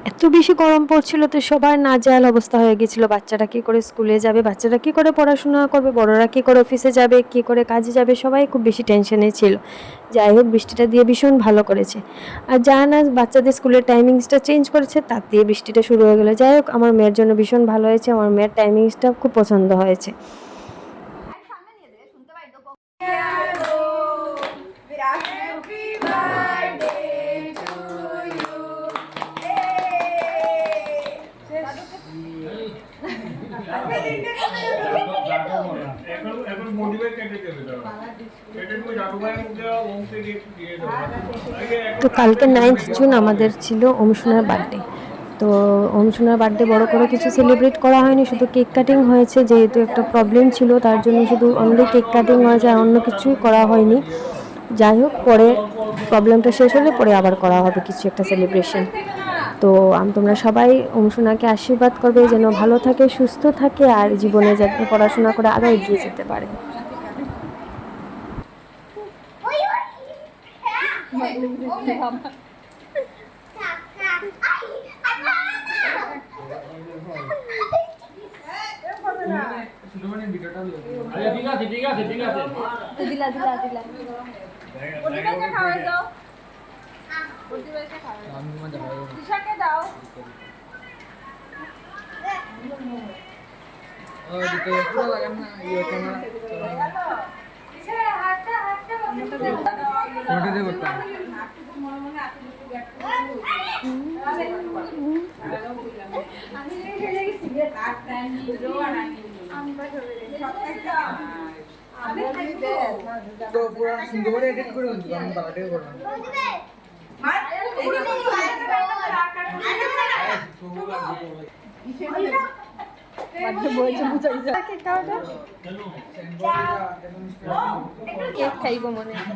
এত বেশি গরম পড়ছিল তো সবার নাজেহাল অবস্থা হয়ে গেছিল। বাচ্চারা কী করে স্কুলে যাবে, বাচ্চারা কী করে পড়াশোনা করবে, বড়রা কী করে অফিসে যাবে, কী করে কাজে যাবে, সবাই খুব বেশি টেনশনে ছিল। যাই হোক, বৃষ্টিটা দিয়ে ভীষণ ভালো করেছে। আর যা না বাচ্চাদের স্কুলের টাইমিংসটা চেঞ্জ করেছে, তার দিয়ে বৃষ্টিটা শুরু হয়ে গেলো। যাই হোক, আমার মেয়ের জন্য ভীষণ ভালো হয়েছে, আমার মেয়ের টাইমিংসটা খুব পছন্দ হয়েছে। তো কালকে 9th জুন আমাদের ছিল অংশুনার বার্থডে। তো অংশুনার বার্থডে বড় করে কিছু সেলিব্রেট করা হয়নি, শুধু কেক কাটিং হয়েছে। যেহেতু একটা প্রবলেম ছিল, তার জন্য শুধু অনলি কেক কাটিং হয়েছে, আর অন্য কিছুই করা হয়নি। যাই হোক, পরে প্রবলেমটা শেষ হলে পরে আবার করা হবে কিছু একটা সেলিব্রেশন। তো তোমরা সবাই অংশুনাকে আশীর্বাদ করবে যেন ভালো থাকে, সুস্থ থাকে, আর জীবনে যাতে পড়াশোনা করে আরও এগিয়ে যেতে পারে। তো পুরো সুন্দর এডিট করে দিই, আমি বাড়াতে করব না। কেক খাইব মনে হয়।